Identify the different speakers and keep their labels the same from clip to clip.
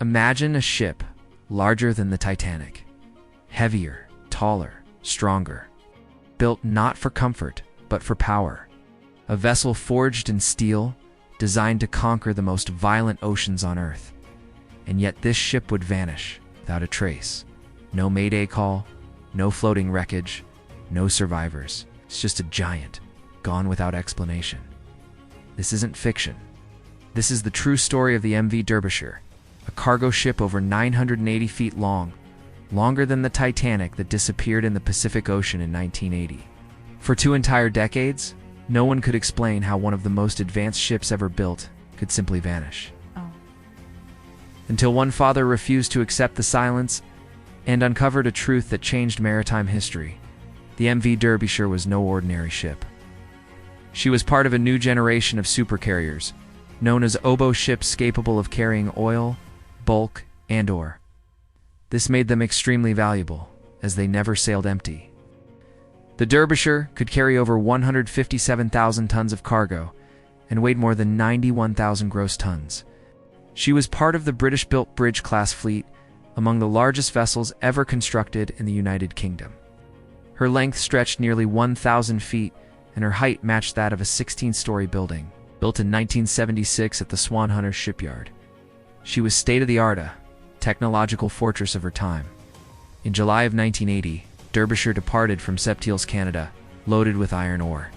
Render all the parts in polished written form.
Speaker 1: Imagine a ship larger than the Titanic, heavier, taller, stronger, built not for comfort, but for power. A vessel forged in steel, designed to conquer the most violent oceans on Earth. And yet this ship would vanish without a trace. No mayday call, no floating wreckage, no survivors. It's just a giant, gone without explanation. This isn't fiction. This is the true story of the MV Derbyshire, a cargo ship over 980 feet long, longer than the Titanic that disappeared in the Pacific Ocean in 1980. For 2 entire decades, no one could explain how one of the most advanced ships ever built could simply vanish. Until one father refused to accept the silence and uncovered a truth that changed maritime history. The MV Derbyshire was no ordinary ship. She was part of a new generation of supercarriers, known as oboe ships capable of carrying oil, bulk, and ore. This made them extremely valuable, as they never sailed empty. The Derbyshire could carry over 157,000 tons of cargo and weighed more than 91,000 gross tons. She was part of the British-built Bridge-class fleet, among the largest vessels ever constructed in the United Kingdom. Her length stretched nearly 1,000 feet, and her height matched that of a 16-story building, built in 1976 at the Swanhunter shipyard. She was state-of-the-art, a technological fortress of her time. In July of 1980, Derbyshire departed from Septiles, Canada, loaded with iron ore.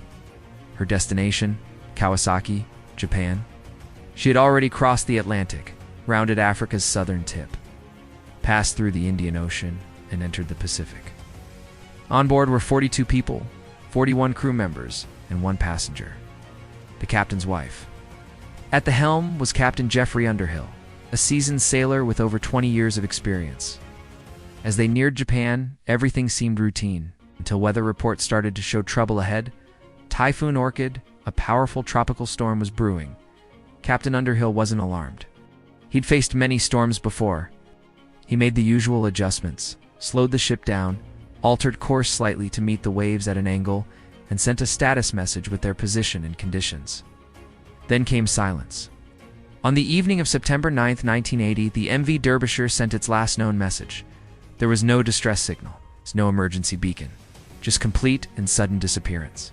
Speaker 1: Her destination, Kawasaki, Japan. She had already crossed the Atlantic, rounded Africa's southern tip, passed through the Indian Ocean, and entered the Pacific. On board were 42 people, 41 crew members, and 1 passenger, the captain's wife. At the helm was Captain Geoffrey Underhill, a seasoned sailor with over 20 years of experience. As they neared Japan, everything seemed routine, until weather reports started to show trouble ahead. Typhoon Orchid, a powerful tropical storm, was brewing. Captain Underhill wasn't alarmed. He'd faced many storms before. He made the usual adjustments, slowed the ship down, altered course slightly to meet the waves at an angle, and sent a status message with their position and conditions. Then came silence. On the evening of September 9, 1980, the MV Derbyshire sent its last known message. There was no distress signal, no emergency beacon, just complete and sudden disappearance.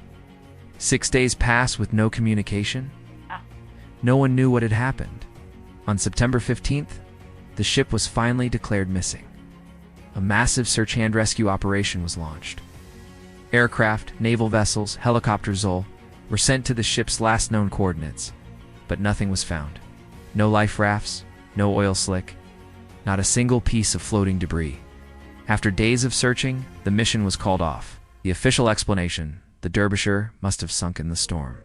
Speaker 1: 6 days passed with no communication. No one knew what had happened. On September 15th, the ship was finally declared missing. A massive search and rescue operation was launched. Aircraft, naval vessels, helicopters were sent to the ship's last known coordinates, but nothing was found. No life rafts, no oil slick, not a single piece of floating debris. After days of searching, the mission was called off. The official explanation: the Derbyshire must have sunk in the storm.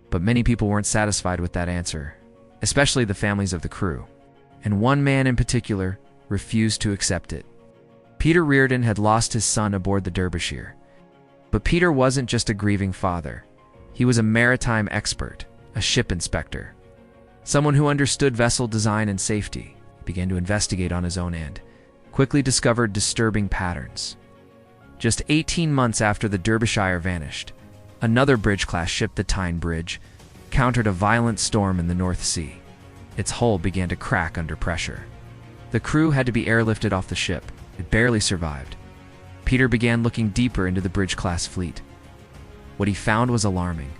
Speaker 1: But many people weren't satisfied with that answer, especially the families of the crew. And one man in particular refused to accept it. Peter Reardon had lost his son aboard the Derbyshire. But Peter wasn't just a grieving father. He was a maritime expert, a ship inspector, someone who understood vessel design and safety. He began to investigate on his own and quickly discovered disturbing patterns. Just 18 months after the Derbyshire vanished, another bridge-class ship, the Tyne Bridge, countered a violent storm in the North Sea. Its hull began to crack under pressure. The crew had to be airlifted off the ship. It barely survived. Peter began looking deeper into the bridge-class fleet. What he found was alarming.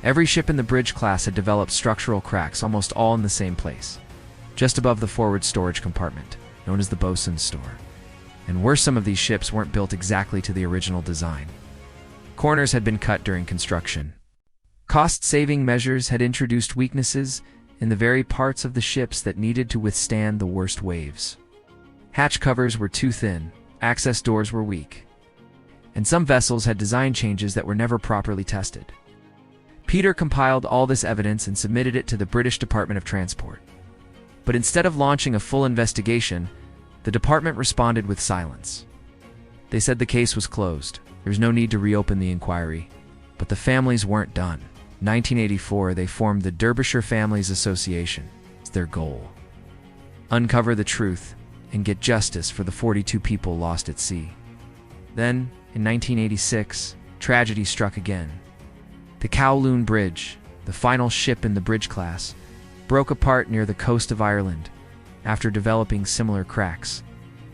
Speaker 1: Every ship in the bridge class had developed structural cracks, almost all in the same place, just above the forward storage compartment, known as the bosun's store. And worse, some of these ships weren't built exactly to the original design. Corners had been cut during construction. Cost-saving measures had introduced weaknesses in the very parts of the ships that needed to withstand the worst waves. Hatch covers were too thin, access doors were weak, and some vessels had design changes that were never properly tested. Peter compiled all this evidence and submitted it to the British Department of Transport. But instead of launching a full investigation, the department responded with silence. They said the case was closed. There was no need to reopen the inquiry. But the families weren't done. In 1984, they formed the Derbyshire Families Association. It's their goal: uncover the truth and get justice for the 42 people lost at sea. Then, in 1986, tragedy struck again. The Kowloon Bridge, the final ship in the bridge class, broke apart near the coast of Ireland, after developing similar cracks.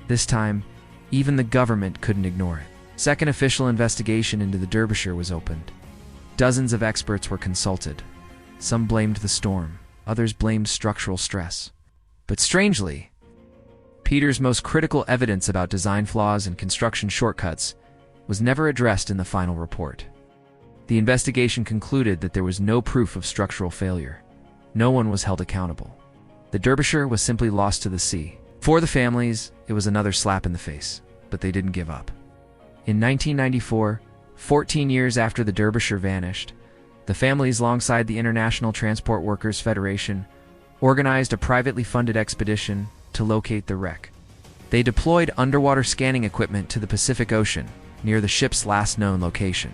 Speaker 1: This time, even the government couldn't ignore it. Second official investigation into the Derbyshire was opened. Dozens of experts were consulted. Some blamed the storm, others blamed structural stress. But strangely, Peter's most critical evidence about design flaws and construction shortcuts was never addressed in the final report. The investigation concluded that there was no proof of structural failure. No one was held accountable. The Derbyshire was simply lost to the sea. For the families, it was another slap in the face, but they didn't give up. In 1994, 14 years after the Derbyshire vanished, the families, alongside the International Transport Workers Federation, organized a privately funded expedition to locate the wreck. They deployed underwater scanning equipment to the Pacific Ocean, near the ship's last known location.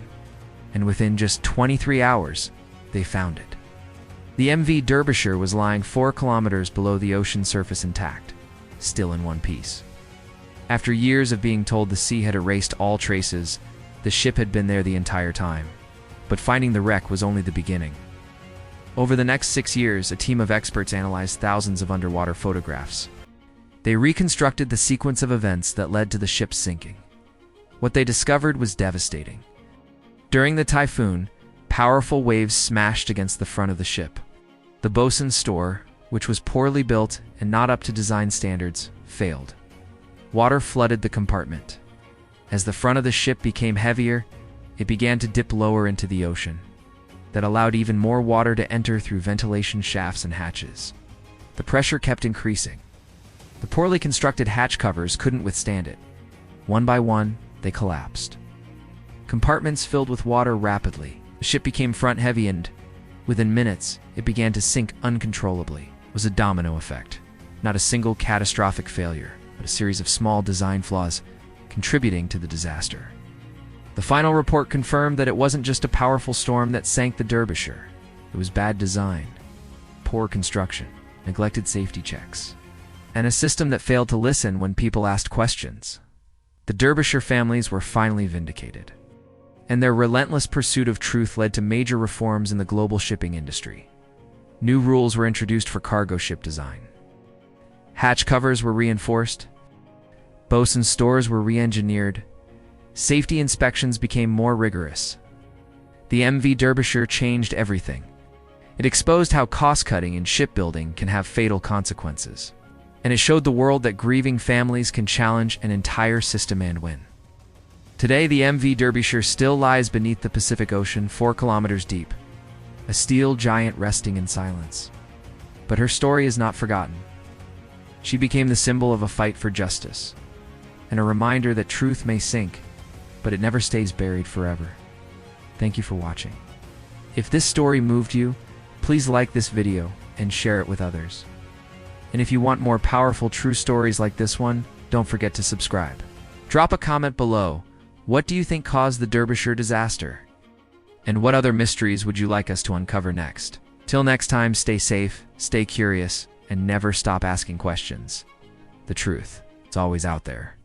Speaker 1: And within just 23 hours, they found it. The MV Derbyshire was lying 4 kilometers below the ocean surface intact, still in one piece. After years of being told the sea had erased all traces, the ship had been there the entire time. But finding the wreck was only the beginning. Over the next 6 years, a team of experts analyzed thousands of underwater photographs. They reconstructed the sequence of events that led to the ship's sinking. What they discovered was devastating. During the typhoon, powerful waves smashed against the front of the ship. The bosun's store, which was poorly built and not up to design standards, failed. Water flooded the compartment. As the front of the ship became heavier, it began to dip lower into the ocean. That allowed even more water to enter through ventilation shafts and hatches. The pressure kept increasing. The poorly constructed hatch covers couldn't withstand it. One by one, they collapsed. Compartments filled with water rapidly. The ship became front-heavy and, within minutes, it began to sink uncontrollably. It was a domino effect. Not a single catastrophic failure, but a series of small design flaws contributing to the disaster. The final report confirmed that it wasn't just a powerful storm that sank the Derbyshire. It was bad design, poor construction, neglected safety checks, and a system that failed to listen when people asked questions. The Derbyshire families were finally vindicated, and their relentless pursuit of truth led to major reforms in the global shipping industry. New rules were introduced for cargo ship design. Hatch covers were reinforced. Bosun stores were re-engineered. Safety inspections became more rigorous. The MV Derbyshire changed everything. It exposed how cost-cutting in shipbuilding can have fatal consequences. And it showed the world that grieving families can challenge an entire system and win. Today, the MV Derbyshire still lies beneath the Pacific Ocean, 4 kilometers deep, a steel giant resting in silence. But her story is not forgotten. She became the symbol of a fight for justice, and a reminder that truth may sink, but it never stays buried forever. Thank you for watching. If this story moved you, please like this video and share it with others. And if you want more powerful true stories like this one, don't forget to subscribe. Drop a comment below. What do you think caused the Derbyshire disaster? And what other mysteries would you like us to uncover next? Till next time, stay safe, stay curious, and never stop asking questions. The truth, it's always out there.